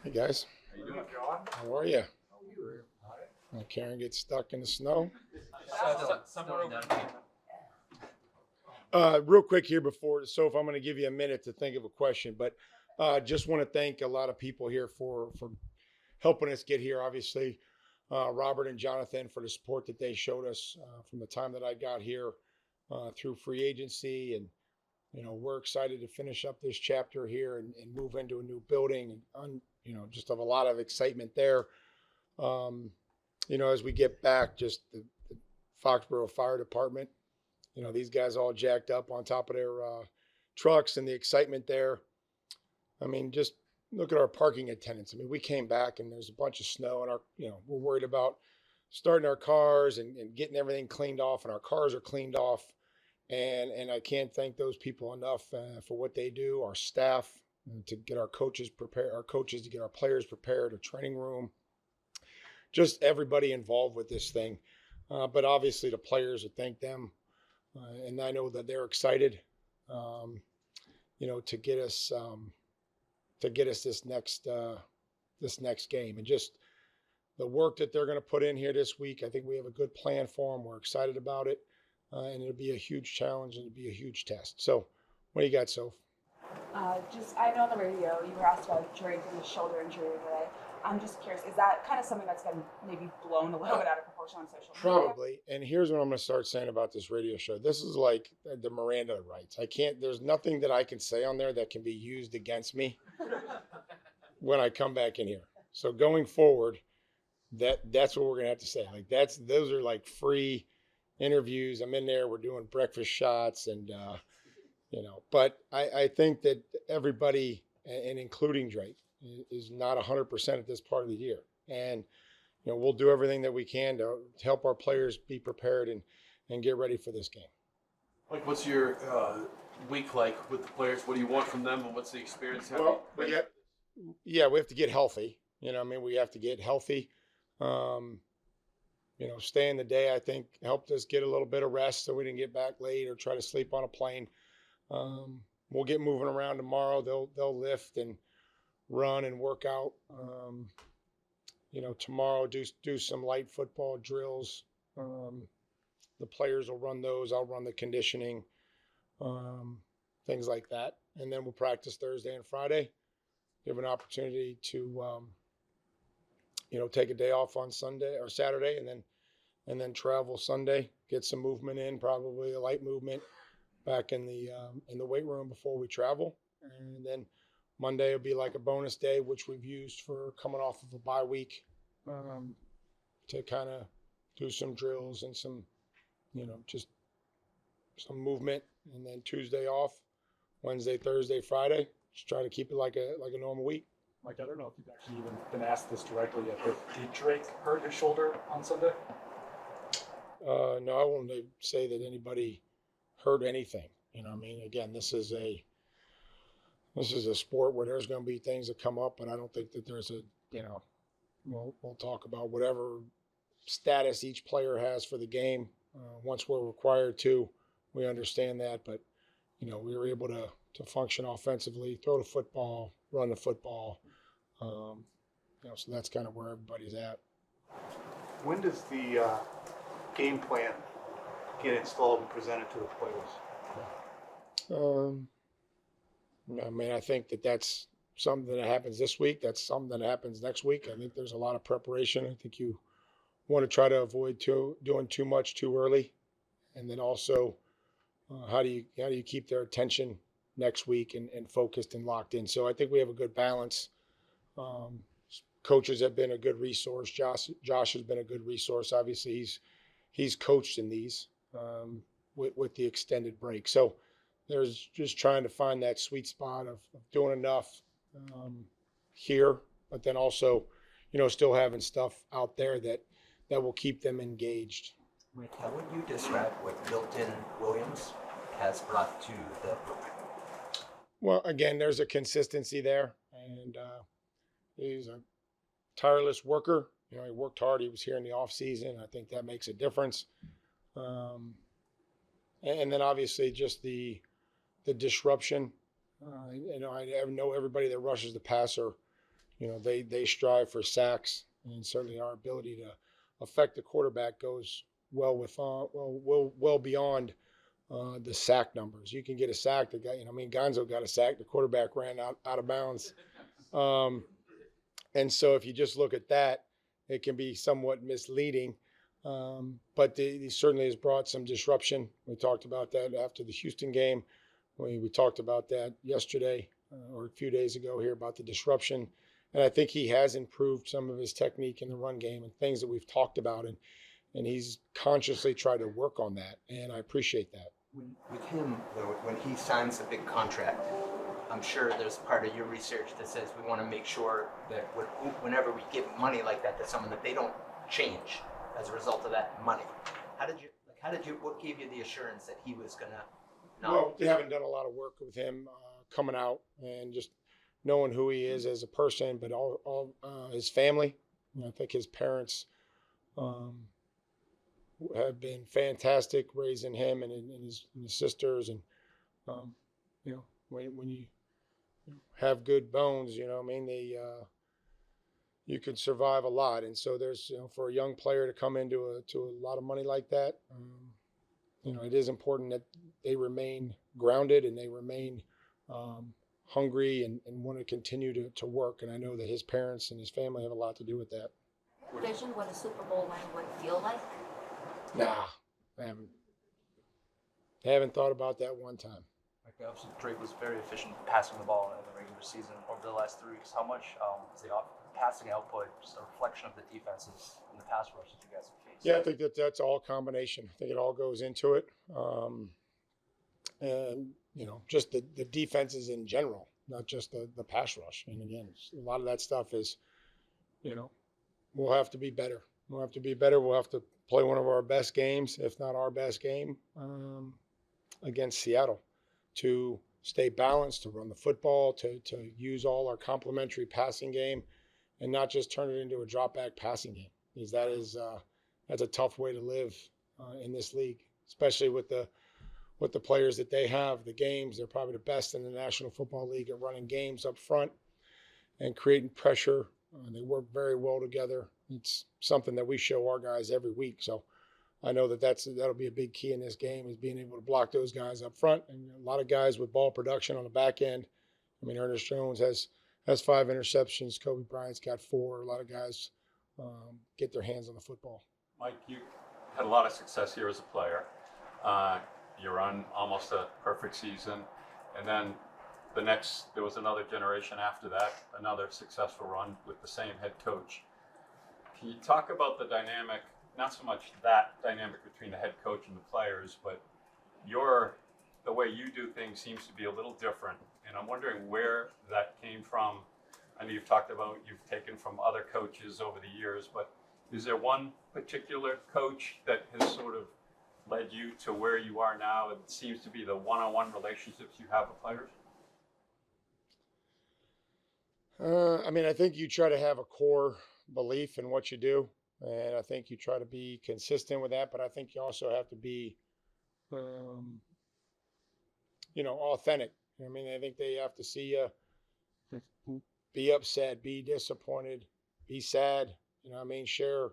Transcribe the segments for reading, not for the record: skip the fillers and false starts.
Hey guys, How you doing, John? how are you? Karen gets stuck in the snow. Somewhere over. Real quick here before, so if I'm going to give you a minute to think of a question, but just want to thank a lot of people here for helping us get here. Obviously, Robert and Jonathan for the support that they showed us from the time that I got here through free agency, and we're excited to finish up this chapter here and move into a new building, and just have a lot of excitement there. As we get back, just the Foxborough Fire Department, these guys all jacked up on top of their trucks and the excitement there. I mean, just look at our parking attendants. I mean, we came back and there's a bunch of snow, and we're worried about starting our cars and getting everything cleaned off, and our cars are cleaned off. And I can't thank those people enough for what they do, our staff, to get our coaches prepared, our coaches to get our players prepared, a training room, just everybody involved with this thing. But obviously the players, I thank them. And I know that they're excited, to get us this next game, and just the work that they're going to put in here this week. I think we have a good plan for them. We're excited about it, and it'll be a huge challenge and it'll be a huge test. So, what do you got, Soph? I know on the radio you were asked about Drake and the shoulder injury today. I'm just curious, is that kind of something that's been maybe blown a little bit out of proportion on social media? Probably. And here's what I'm going to start saying about this radio show. This is like the Miranda rights. There's nothing that I can say on there that can be used against me when I come back in here. So going forward, that's what we're going to have to say. Like those are like free interviews. I'm in there. We're doing breakfast shots and, but I think that everybody, and including Drake, is not 100% at this part of the year. And, we'll do everything that we can to help our players be prepared and get ready for this game. Like, what's your week like with the players? What do you want from them, and what's the experience? Well, we have to get healthy. We have to get healthy. Staying the day, I think, helped us get a little bit of rest so we didn't get back late or try to sleep on a plane. We'll get moving around tomorrow. They'll lift and run and work out. Tomorrow do some light football drills. The players will run those. I'll run the conditioning, things like that. And then we'll practice Thursday and Friday. Give an opportunity to, take a day off on Sunday or Saturday, and then travel Sunday. Get some movement in, probably a light movement, back in the weight room before we travel. And then Monday will be like a bonus day, which we've used for coming off of a bye week, to kind of do some drills and some, just some movement. And then Tuesday off, Wednesday, Thursday, Friday. Just try to keep it like a normal week. Mike, I don't know if you've actually even been asked this directly yet, but did Drake hurt his shoulder on Sunday? No, I won't say that anybody hurt anything. Again, this is a sport where there's going to be things that come up, but I don't think that there's we'll talk about whatever status each player has for the game. Once we're required to, we understand that, but, we were able to function offensively, throw the football, run the football. So that's kind of where everybody's at. When does the game plan get installed and presented to the players? I think that's something that happens this week. That's something that happens next week. I think there's a lot of preparation. I think you want to try to avoid doing too much too early, and then also how do you keep their attention next week and focused and locked in. So I think we have a good balance. Coaches have been a good resource. Josh has been a good resource. Obviously, he's coached in these with the extended break. So there's just trying to find that sweet spot of doing enough here, but then also, still having stuff out there that will keep them engaged. Rick, how would you describe what Milton Williams has brought to the program? Well, again, there's a consistency there, and he's a tireless worker. He worked hard. He was here in the off season. I think that makes a difference. And then obviously just the disruption. I know everybody that rushes the passer, they strive for sacks, and certainly our ability to affect the quarterback goes well beyond the sack numbers. You can get a sack. Gonzo got a sack. The quarterback ran out of bounds. And so if you just look at that, it can be somewhat misleading. But he certainly has brought some disruption. We talked about that after the Houston game. We talked about that yesterday or a few days ago here about the disruption. And I think he has improved some of his technique in the run game and things that we've talked about. And he's consciously tried to work on that. And I appreciate that. With him, though, when he signs a big contract, I'm sure there's part of your research that says we want to make sure that whenever we give money like that to someone, that they don't change as a result of that money. What gave you the assurance that he was going to not? Well, they haven't done a lot of work with him coming out and just knowing who he is as a person, but all his family. I think his parents have been fantastic raising him and his sisters. And, when you have good bones, you can survive a lot. And so there's, for a young player to come into a lot of money like that, it is important that they remain grounded and they remain hungry and want to continue to work. And I know that his parents and his family have a lot to do with that. Vision what a Super Bowl win would feel like? Nah, I haven't thought about that one time. Obviously, Drake was very efficient passing the ball in the regular season over the last 3 weeks. How much is the passing output just a reflection of the defenses and the pass rush that you guys have faced? Yeah, I think that's all combination. I think it all goes into it. And, just the defenses in general, not just the pass rush. And again, a lot of that stuff is, we'll have to be better. We'll have to be better. We'll have to play one of our best games, if not our best game, against Seattle to stay balanced, to run the football, to use all our complementary passing game and not just turn it into a drop back passing game. Because that's a tough way to live in this league, especially with the players that they have, the games. They're probably the best in the National Football League at running games up front and creating pressure. They work very well together. It's something that we show our guys every week. So I know that'll be a big key in this game, is being able to block those guys up front. And a lot of guys with ball production on the back end. Ernest Jones has 5 interceptions. Kobe Bryant's got 4. A lot of guys get their hands on the football. Mike, you had a lot of success here as a player. You're on almost a perfect season. And then there was another generation after that, another successful run with the same head coach. Can you talk about the dynamic, not so much that dynamic between the head coach and the players, but the way you do things seems to be a little different. And I'm wondering where that came from. I know you've talked about you've taken from other coaches over the years, but is there one particular coach that has sort of led you to where you are now? It seems to be the one-on-one relationships you have with players. I think you try to have a core belief in what you do, and I think you try to be consistent with that. But I think you also have to be, authentic. I think they have to see you be upset, be disappointed, be sad. Share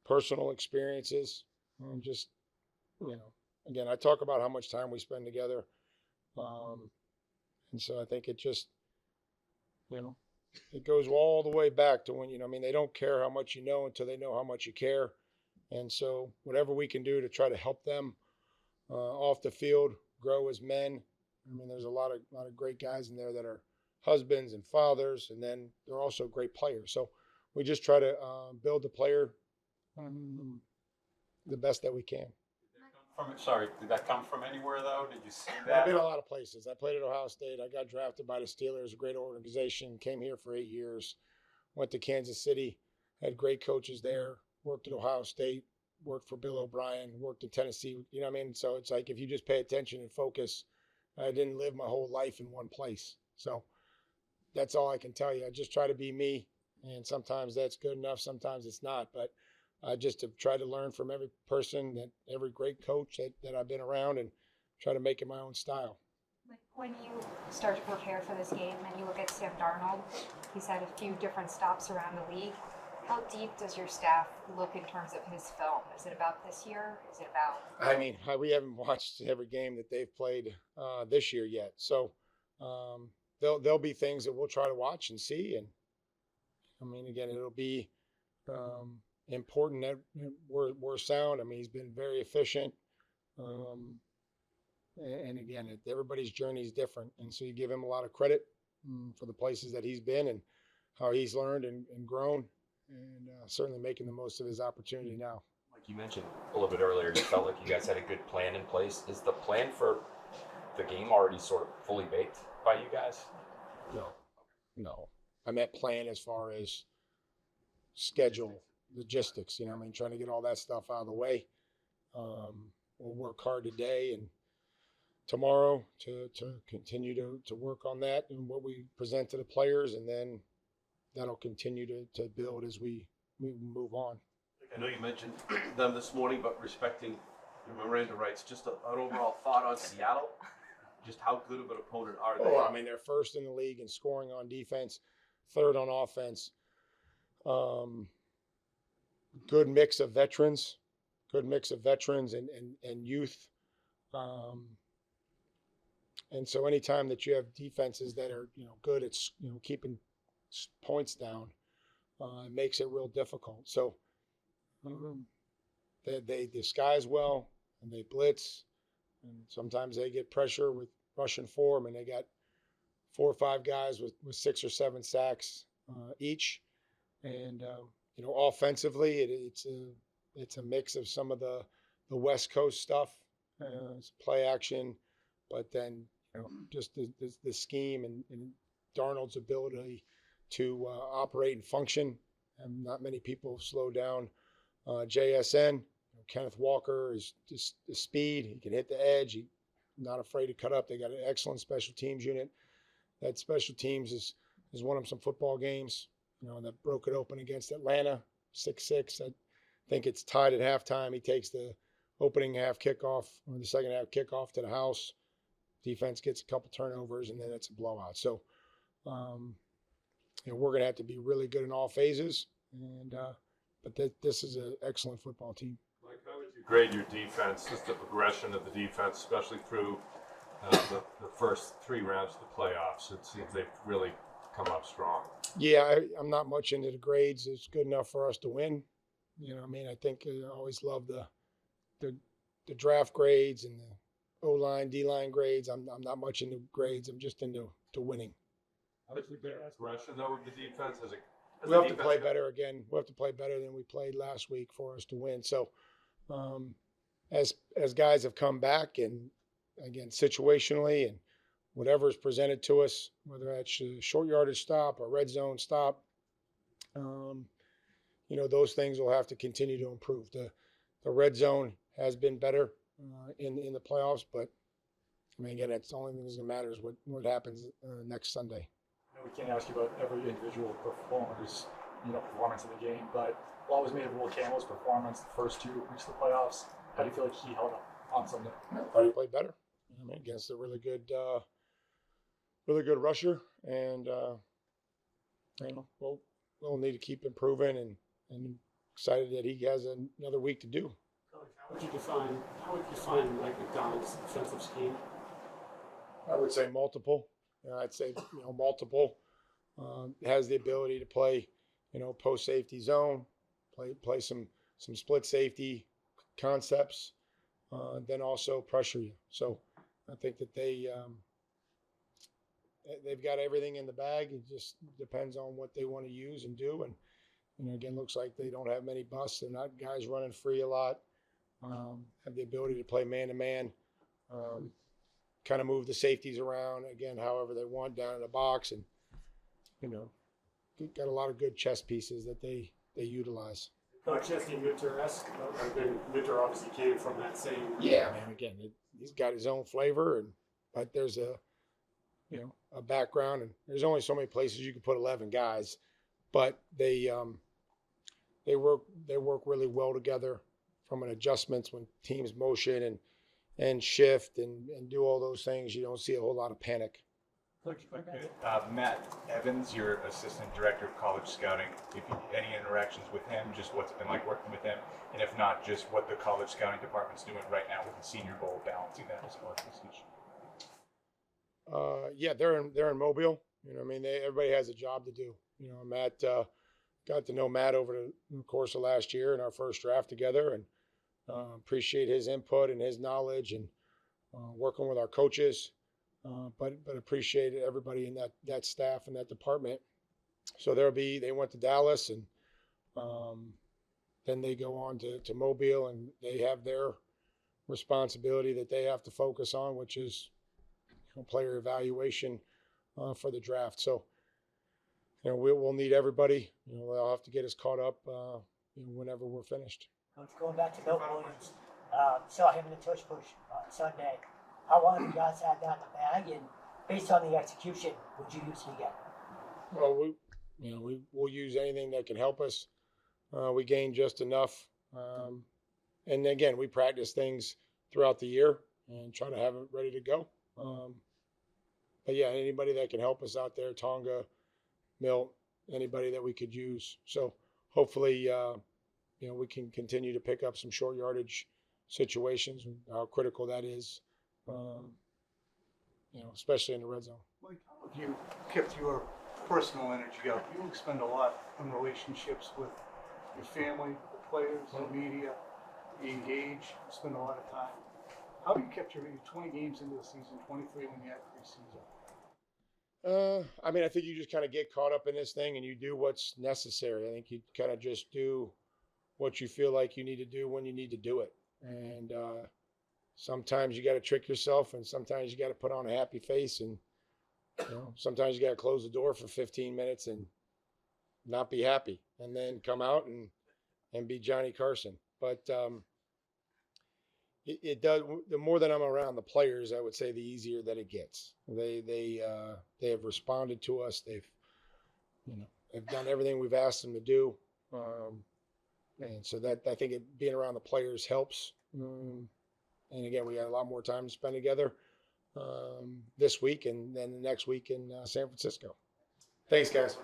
personal experiences. Again, I talk about how much time we spend together, and so I think it just, it goes all the way back to when, they don't care how much you know until they know how much you care. And so whatever we can do to try to help them off the field, grow as men. There's a lot of great guys in there that are husbands and fathers, and then they're also great players. So we just try to build the player the best that we can. Did that come from anywhere though? Did you see I've that? been a lot of places. I played at Ohio State. I got drafted by the Steelers, a great organization. Came here for 8 years. Went to Kansas City. Had great coaches there. Worked at Ohio State. Worked for Bill O'Brien. Worked in Tennessee. So it's like if you just pay attention and focus. I didn't live my whole life in one place. So that's all I can tell you. I just try to be me. And sometimes that's good enough. Sometimes it's not. But I just have tried to learn from every person, every great coach that I've been around, and try to make it my own style. Like, When you start to prepare for this game and you look at Sam Darnold, he's had a few different stops around the league. How deep does your staff look in terms of his film? Is it about this year? Is it about? I mean, we haven't watched every game that they've played this year yet, so there'll be things that we'll try to watch and see. And I mean, again, it'll be important that we're sound. I mean, he's been very efficient, and again, everybody's journey is different, and so you give him a lot of credit for the places that he's been and how he's learned and grown. And certainly making the most of his opportunity now. Like you mentioned a little bit earlier, you felt like you guys had a good plan in place. Is the plan for the game already sort of fully baked by you guys? No. I meant plan as far as schedule, logistics. I mean, trying to get all that stuff out of the way. We'll work hard today and tomorrow to continue to work on that and what we present to the players, and then that'll continue to build as we move on. I know you mentioned them this morning, but respecting your Miranda rights, just an overall thought on Seattle. Just how good of an opponent are they? Oh, I mean, they're first in the league in scoring on defense, third on offense. Good mix of veterans and youth. And so anytime that you have defenses that are, good at, keeping points down, it makes it real difficult. So they disguise well and they blitz, and sometimes they get pressure with rushing for them, and they got 4 or 5 guys with 6 or 7 sacks each. And offensively, it's a mix of some of the West Coast stuff, it's play action, but then just the scheme and Darnold's ability to operate and function. And not many people slow down JSN. Kenneth Walker is just the speed. He can hit the edge. He's not afraid to cut up. They got an excellent special teams unit. That special teams has won them some football games. That broke it open against Atlanta, 6-6. I think it's tied at halftime. He takes the opening half kickoff or the second half kickoff to the house. Defense gets a couple turnovers, and then it's a blowout. So, we're going to have to be really good in all phases. And but this is an excellent football team. Mike, how would you grade your defense, just the progression of the defense, especially through the first 3 rounds of the playoffs? It seems they've really come up strong. Yeah, I'm not much into the grades. It's good enough for us to win. I think I always love the draft grades and the O-line, D-line grades. I'm not much into grades. I'm just into winning. How's the progression, though, of the defense? We have to play better again. We have to play better than we played last week for us to win. So, as guys have come back, and again situationally, and whatever is presented to us, whether that's a short yardage stop or red zone stop, those things will have to continue to improve. The red zone has been better in the playoffs, but I mean, again, that's the only thing that matters. What happens next Sunday. We can't ask you about every individual performance in the game, but what was made of Will Campbell's performance the first 2 weeks of the playoffs? How do you feel like he held up on Sunday? I thought he played better. Against a really good rusher, and we'll need to keep improving, and excited that he has another week to do. How would you define Mike McDonald's defensive scheme? I would say multiple. I'd say multiple. Has the ability to play, post safety zone, play some split safety concepts, then also pressure you. So I think that they've got everything in the bag. It just depends on what they want to use and do. And again, looks like they don't have many busts. They're not guys running free a lot. Have the ability to play man to man. Kind of move the safeties around again, however they want down in the box, and got a lot of good chess pieces that they utilize. Chesney Mutter-esque. Mutter obviously came from that same. Yeah, again, he's got his own flavor, but there's a background, and there's only so many places you can put 11 guys, but they work really well together from an adjustments when teams motion and and shift and do all those things, you don't see a whole lot of panic. Matt Evans, your assistant director of college scouting, if you, any interactions with him, just what's it been like working with him, and if not, just what the college scouting department's doing right now with the Senior Bowl, balancing that as well as this. Yeah, they're in Mobile. You know, I mean, everybody has a job to do. You know, Matt got to know Matt over the course of last year in our first draft together, and appreciate his input and his knowledge, and working with our coaches. But appreciate everybody in that staff and that department. So they went to Dallas, and then they go on to Mobile, and they have their responsibility that they have to focus on, which is player evaluation for the draft. So, you know, we'll need everybody. You know, they'll have to get us caught up whenever we're finished. Coach, going back to Milton Williams, saw him in the tush push on Sunday. How long have you guys had that in the bag? And based on the execution, would you use it again? Well, we'll use anything that can help us. We gain just enough. And again, we practice things throughout the year and try to have it ready to go. But yeah, anybody that can help us out there, Tonga, Milt, anybody that we could use. So hopefully, we can continue to pick up some short yardage situations, how critical that is, especially in the red zone. Mike, how have you kept your personal energy up? You expend a lot on relationships with your family, the players, the media. You engage, you spend a lot of time. How have you kept your 20 games into the season, 23 when you had preseason? I mean, I think you just kind of get caught up in this thing and you do what's necessary. I think you kind of just do what you feel like you need to do when you need to do it. And sometimes you got to trick yourself, and sometimes you got to put on a happy face, and sometimes you got to close the door for 15 minutes and not be happy, and then come out and be Johnny Carson. But it does. The more that I'm around the players, I would say the easier that it gets. They have responded to us. They've done everything we've asked them to do, and so that I think being around the players helps. And again, we got a lot more time to spend together this week, and then the next week in San Francisco. Thanks, guys.